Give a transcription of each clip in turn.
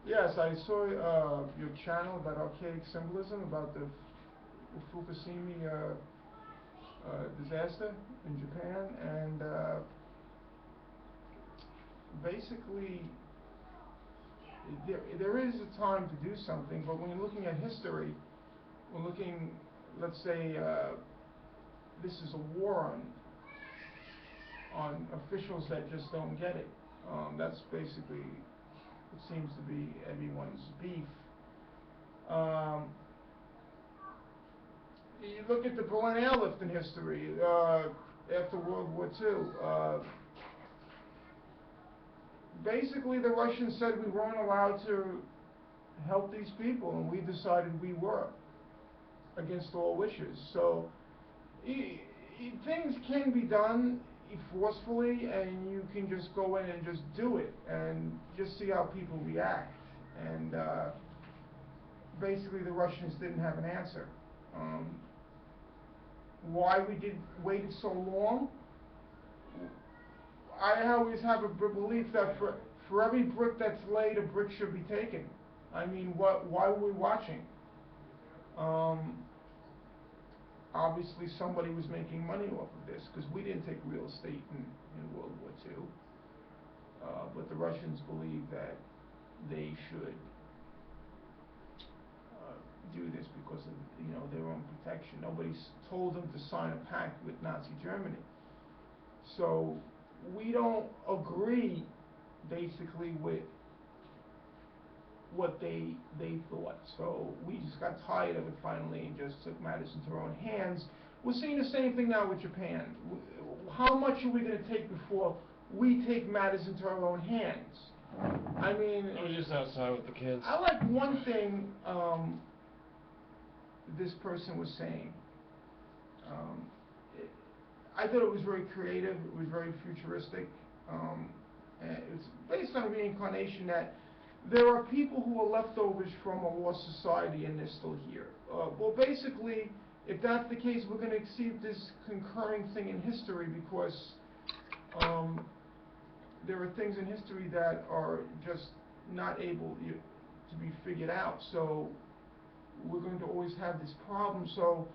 Yes, I saw your channel about archaic symbolism, about the Fukushima disaster in Japan, and basically there is a time to do something, but when you're looking at history, we're looking, let's say, this is a war on officials that just don't get it. That's basically, it seems to be everyone's beef. You look at the Berlin airlift in history after World War II. Basically, the Russians said we weren't allowed to help these people, and we decided we were, against all wishes. So things can be done forcefully, and you can just go in and just do it, and just see how people react. And basically, the Russians didn't have an answer. Why we waited so long? I always have a belief that for every brick that's laid, a brick should be taken. I mean, why were we watching? Obviously, somebody was making money off of this, because we didn't take real estate in World War II. But the Russians believed that they should do this because of their own protection. Nobody's told them to sign a pact with Nazi Germany. So we don't agree basically with what they thought. So we just got tired of it finally and just took matters into our own hands. We're seeing the same thing now with Japan. How much are we going to take before we take matters into our own hands? I mean, I was just outside with the kids. I like one thing this person was saying. I thought it was very creative, it was very futuristic. And it's based on reincarnation, that there are people who are leftovers from a lost society and they're still here. Well, basically, if that's the case, we're going to exceed this concurring thing in history, because there are things in history that are just not able to be figured out. So we're going to always have this problem. So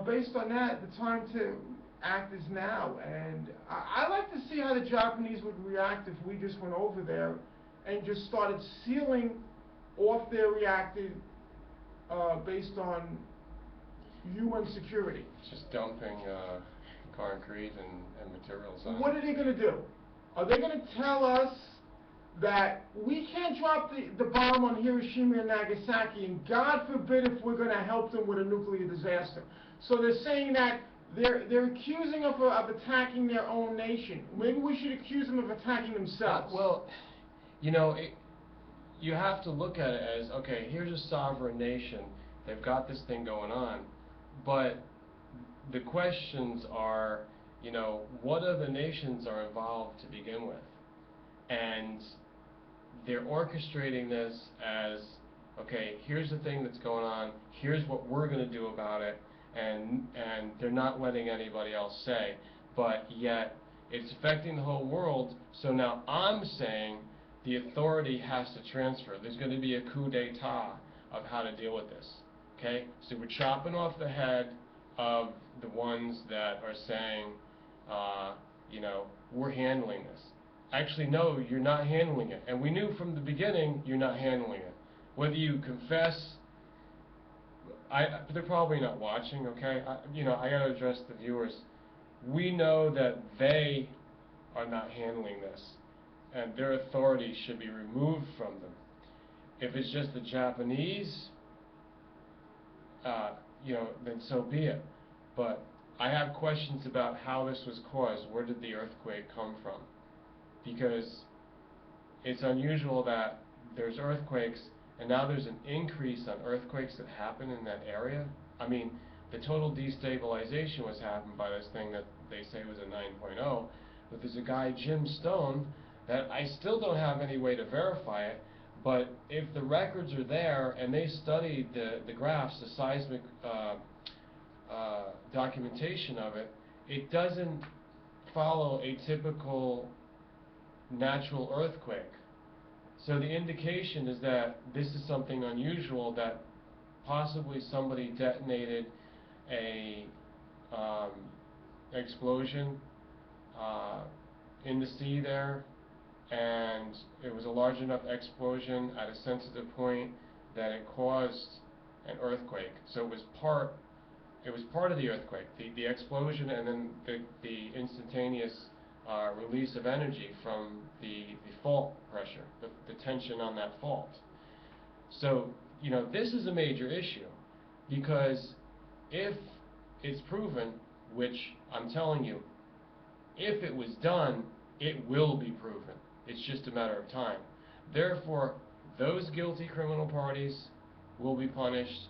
based on that, the time to act is now. And I like to see how the Japanese would react if we just went over there and just started sealing off their reactor based on UN security. Just dumping concrete and materials on. What are they going to do? Are they going to tell us that we can't drop the bomb on Hiroshima and Nagasaki, and God forbid if we're going to help them with a nuclear disaster? So they're saying that they're accusing of attacking their own nation. Maybe we should accuse them of attacking themselves. Well, you have to look at it as, okay, here's a sovereign nation. They've got this thing going on. But the questions are, what other nations are involved to begin with? And they're orchestrating this as, okay, here's the thing that's going on, here's what we're going to do about it, and they're not letting anybody else say. But yet, it's affecting the whole world, so now I'm saying the authority has to transfer. There's going to be a coup d'etat of how to deal with this. Okay? So we're chopping off the head of the ones that are saying, we're handling this. Actually, no, you're not handling it. And we knew from the beginning you're not handling it. Whether you confess, they're probably not watching, okay? I got to address the viewers. We know that they are not handling this, and their authority should be removed from them. If it's just the Japanese, then so be it. But I have questions about how this was caused. Where did the earthquake come from? Because it's unusual that there's earthquakes, and now there's an increase on earthquakes that happen in that area. I mean, the total destabilization was happened by this thing that they say was a 9.0, but there's a guy, Jim Stone, that I still don't have any way to verify it, but if the records are there and they studied the graphs, the seismic documentation of it, it doesn't follow a typical natural earthquake. So the indication is that this is something unusual, that possibly somebody detonated a explosion in the sea there, and it was a large enough explosion at a sensitive point that it caused an earthquake. So it was part of the earthquake, the explosion, and then the instantaneous release of energy from the fault pressure, the tension on that fault. So, you know, this is a major issue, because if it's proven, which I'm telling you, if it was done, it will be proven. It's just a matter of time. Therefore, those guilty criminal parties will be punished.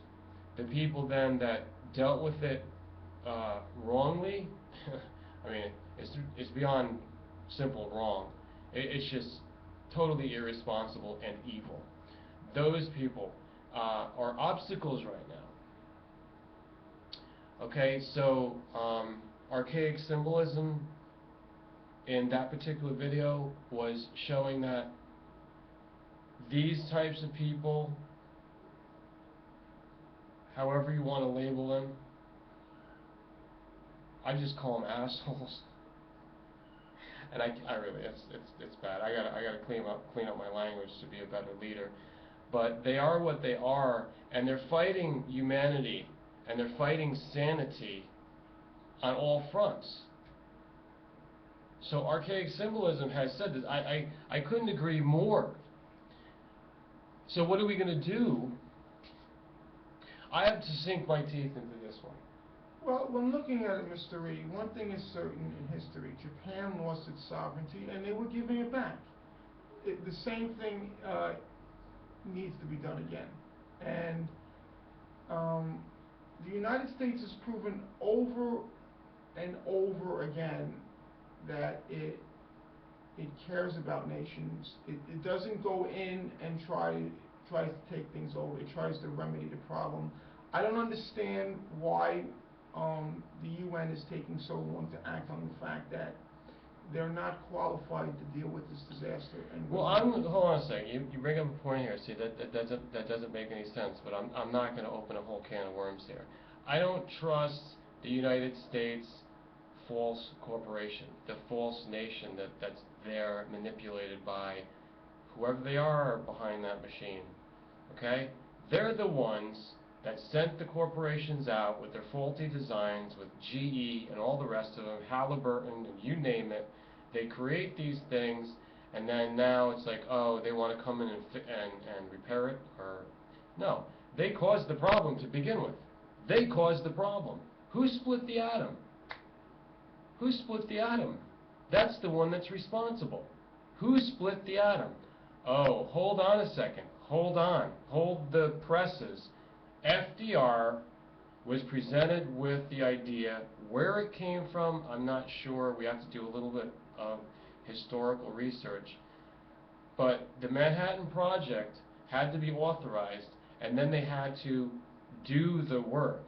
The people then that dealt with it wrongly, I mean, it's beyond simple wrong. It's just totally irresponsible and evil. Those people are obstacles right now. Okay, so archaic symbolism in that particular video was showing that these types of people, however you want to label them, I just call them assholes. And I really, it's bad. I gotta clean up my language to be a better leader. But they are what they are, and they're fighting humanity, and they're fighting sanity on all fronts. So archaic symbolism has said this. I couldn't agree more. So what are we going to do? I have to sink my teeth into this one. Well, when looking at it, Mr. Reed, one thing is certain in history. Japan lost its sovereignty, and they were giving it back. The same thing needs to be done again. And the United States has proven over and over again that it cares about nations. It doesn't go in and tries to take things over. It tries to remedy the problem. I don't understand why the UN is taking so long to act on the fact that they're not qualified to deal with this disaster. And well, hold on a second. You bring up a point here. See, that doesn't make any sense. But I'm not going to open a whole can of worms here. I don't trust the United States false corporation, the false nation that's there, manipulated by whoever they are behind that machine. Okay? They're the ones that sent the corporations out with their faulty designs, with GE and all the rest of them, Halliburton, and you name it. They create these things, and then now it's like, oh, they want to come in and repair it? Or no, they caused the problem to begin with. They caused the problem. Who split the atom? Who split the atom? That's the one that's responsible. Who split the atom? Oh, hold on a second. Hold on. Hold the presses. FDR was presented with the idea. Where it came from, I'm not sure. We have to do a little bit of historical research. But the Manhattan Project had to be authorized, and then they had to do the work.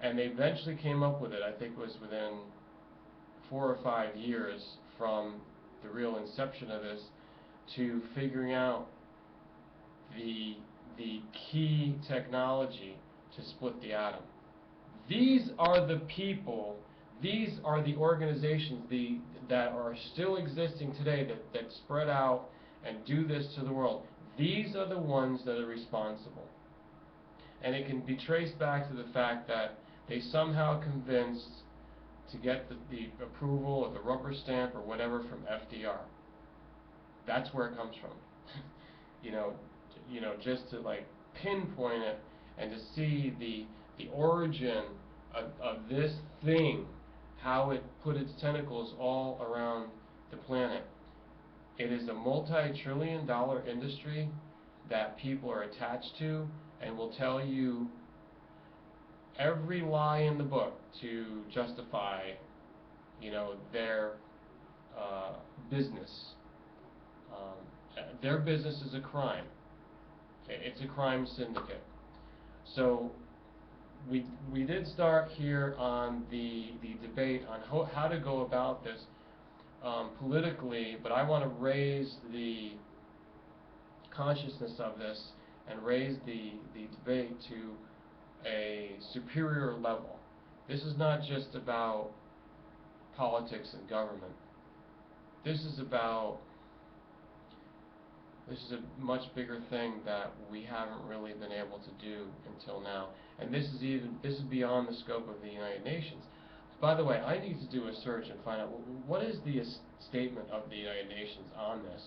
And they eventually came up with it. I think it was within 4 or 5 years from the real inception of this to figuring out the key technology to split the atom. These are the people, these are the organizations that are still existing today that spread out and do this to the world. These are the ones that are responsible. And it can be traced back to the fact that they somehow convinced to get the approval or the rubber stamp or whatever from FDR. That's where it comes from. you know, just to like pinpoint it and to see the origin of this thing, how it put its tentacles all around the planet. It is a multi-trillion-dollar industry that people are attached to and will tell you every lie in the book to justify, their business. Their business is a crime. It's a crime syndicate. So we did start here on the debate on how to go about this politically, but I want to raise the consciousness of this and raise the debate to a superior level. This is not just about politics and government. This is a much bigger thing that we haven't really been able to do until now. And this is beyond the scope of the United Nations. By the way, I need to do a search and find out what is the statement of the United Nations on this.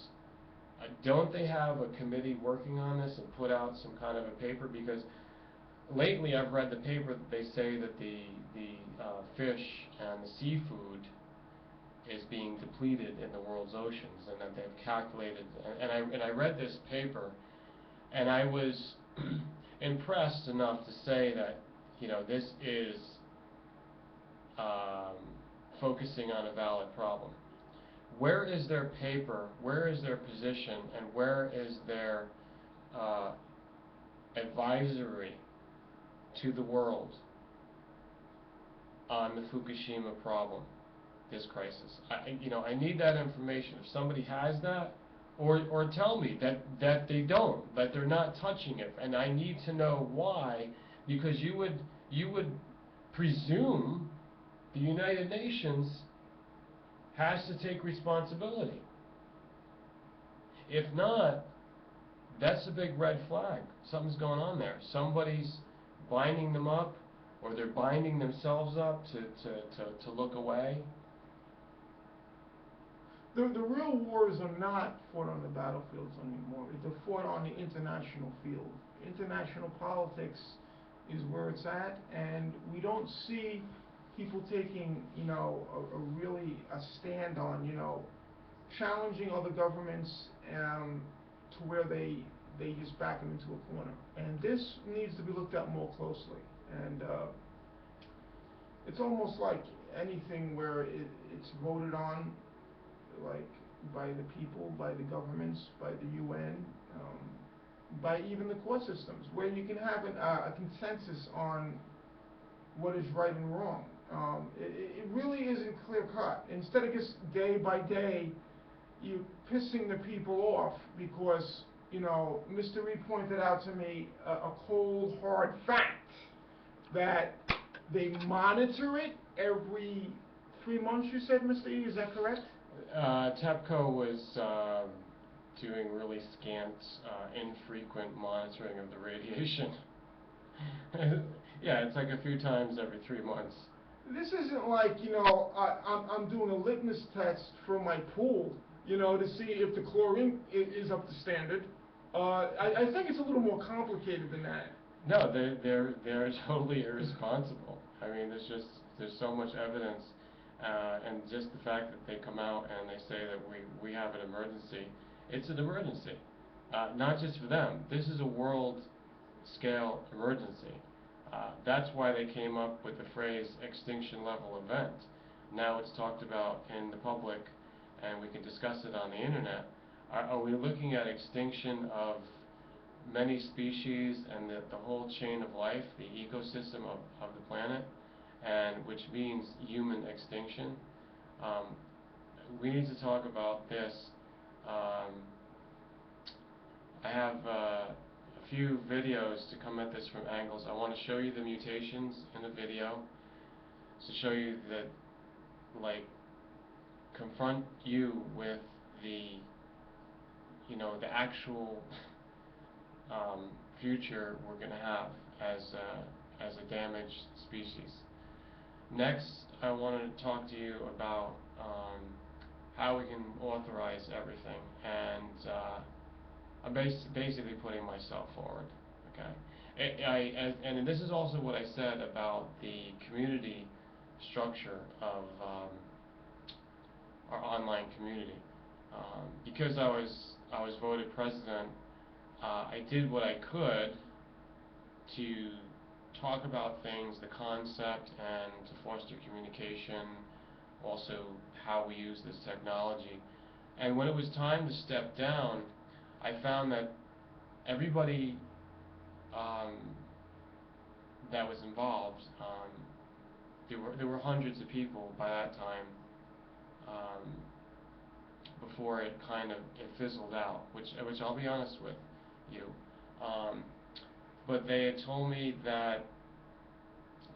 Don't they have a committee working on this and put out some kind of a paper? Because lately I've read the paper that they say that the fish and the seafood is being depleted in the world's oceans, and that they've calculated. And I read this paper, and I was impressed enough to say that, you know, this is focusing on a valid problem. Where is their paper? Where is their position? And where is their advisory to the world on the Fukushima problem, this crisis? I need that information. If somebody has that, or tell me that they don't, that they're not touching it, and I need to know why, because you would presume the United Nations has to take responsibility. If not, that's a big red flag. Something's going on there. Somebody's binding them up, or they're binding themselves up to look away. The real wars are not fought on the battlefields anymore. They're fought on the international field. International politics is where it's at, and we don't see people taking, a stand on, challenging other governments to where they just back them into a corner. And this needs to be looked at more closely. And it's almost like anything where it's voted on, like by the people, by the governments, by the UN, by even the court systems, where you can have a consensus on what is right and wrong. It really isn't clear cut. Instead of just day by day, you're pissing the people off because, Mr. Reed pointed out to me a cold, hard fact that they monitor it every 3 months, you said, Mr. E, is that correct? TEPCO was doing really scant, infrequent monitoring of the radiation. Yeah, it's like a few times every 3 months. This isn't like, I'm doing a litmus test for my pool, to see if the chlorine is up to standard. I think it's a little more complicated than that. No, they're totally irresponsible. I mean, there's so much evidence, and just the fact that they come out and they say that we have an emergency. It's an emergency, not just for them. This is a world-scale emergency. That's why they came up with the phrase extinction level event. Now it's talked about in the public, and we can discuss it on the internet. Are we looking at extinction of many species and the whole chain of life, the ecosystem of the planet, and which means human extinction? We need to talk about this. I have a few videos to come at this from angles. I want to show you the mutations in the video to show you that, confront you with the actual future we're going to have as a damaged species. Next, I wanted to talk to you about how we can authorize everything, and I'm basically putting myself forward. Okay, and this is also what I said about the community structure of our online community. Because I was voted president, I did what I could to talk about things, the concept, and to foster communication, also how we use this technology. And when it was time to step down, I found that everybody that was involved, there were hundreds of people by that time, before it fizzled out, which I'll be honest with you. But they had told me that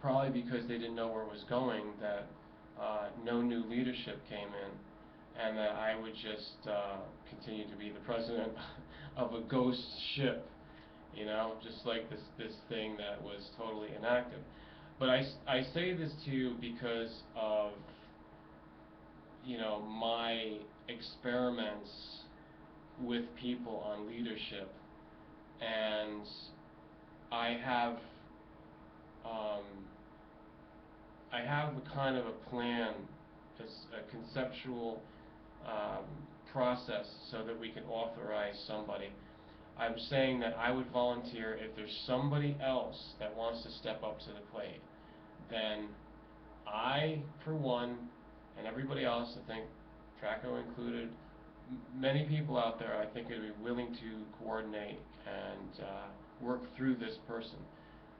probably because they didn't know where it was going, that no new leadership came in, and that I would just continue to be the president of a ghost ship, you know, just like this thing that was totally inactive. But I say this to you because of, you know, my experiments with people on leadership, and I have a kind of a plan, a conceptual process so that we can authorize somebody. I'm saying that I would volunteer if there's somebody else that wants to step up to the plate. Then I, for one, and everybody else, I think, Traco included, many people out there, I think, would be willing to coordinate and work through this person.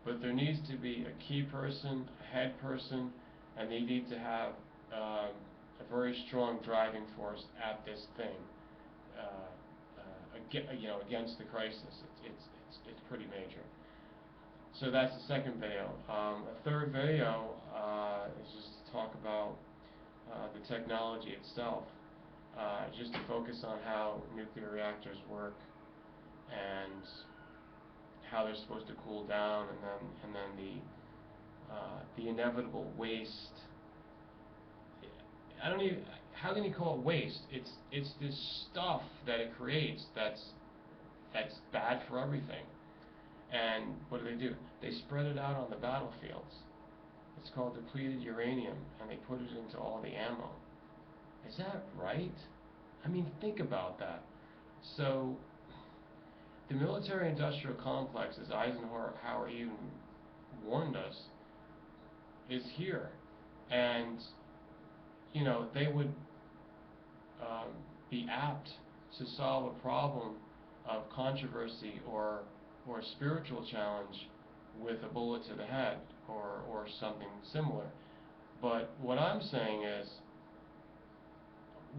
But there needs to be a key person, a head person, and they need to have a very strong driving force at this thing, you know, against the crisis. It's pretty major. So that's the second video. A third video is just to talk about the technology itself, just to focus on how nuclear reactors work and how they're supposed to cool down, and then the inevitable waste. I don't even. How can you call it waste? It's this stuff that it creates that's bad for everything. And what do? They spread it out on the battlefields. It's called depleted uranium, and they put it into all the ammo. Is that right? I mean, think about that. So, the military-industrial complex, as Eisenhower even warned us, is here. And, you know, they would be apt to solve a problem of controversy or spiritual challenge with a bullet to the head or something similar. But what I'm saying is,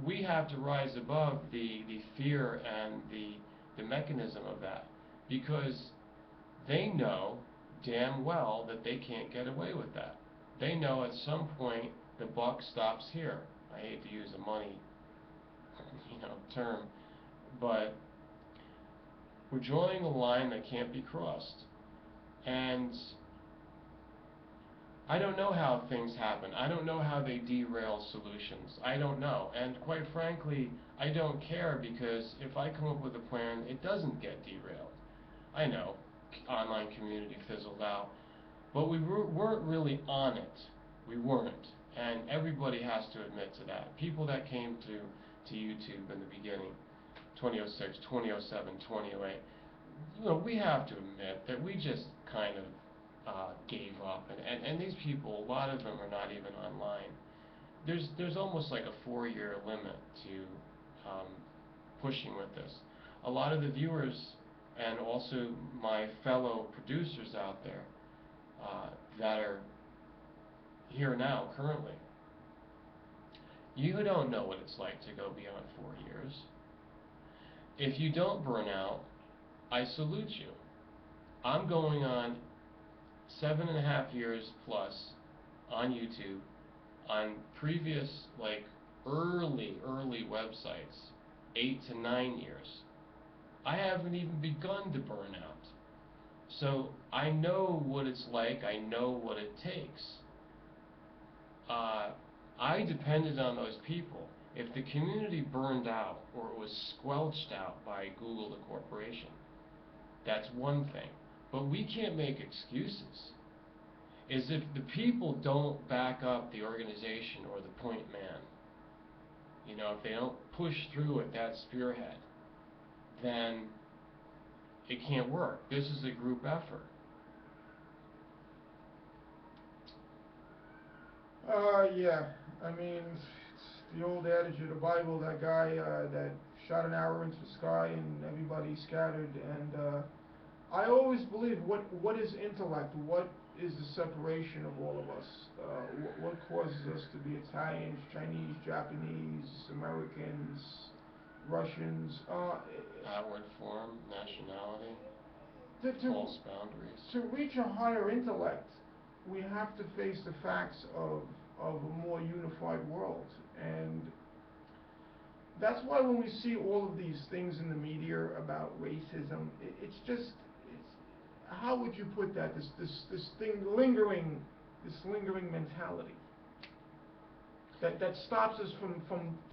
we have to rise above the fear and the mechanism of that, because they know damn well that they can't get away with that. They know at some point the buck stops here. I hate to use a money, you know, term, but we're drawing a line that can't be crossed. And I don't know how things happen. I don't know how they derail solutions. I don't know. And quite frankly, I don't care, because if I come up with a plan, it doesn't get derailed. I know, online community fizzled out, but we weren't really on it. We weren't. And everybody has to admit to that. People that came to YouTube in the beginning, 2006, 2007, 2008, you know, we have to admit that we just kind of gave up. And these people, a lot of them are not even online. There's almost like a 4-year limit to pushing with this. A lot of the viewers and also my fellow producers out there that are here now currently, you don't know what it's like to go beyond 4 years. If you don't burn out, I salute you. I'm going on 7.5 years plus on YouTube, on previous, like, early websites, 8 to 9 years. I haven't even begun to burn out. So I know what it's like, I know what it takes. I depended on those people. If the community burned out or was squelched out by Google, the corporation, that's one thing. But we can't make excuses. Is if the people don't back up the organization or the point man, you know, if they don't push through at that spearhead, then it can't work. This is a group effort. Yeah. I mean, it's the old adage of the Bible, that guy that shot an arrow into the sky and everybody scattered. And I always believe, what is intellect? What is the separation of all of us? What causes us to be Italians, Chinese, Japanese, Americans, Russians. Outward form, nationality, To false boundaries. to reach a higher intellect, we have to face the facts of a more unified world, and that's why when we see all of these things in the media about racism, it's just, how would you put that? This thing lingering, this lingering mentality that stops us from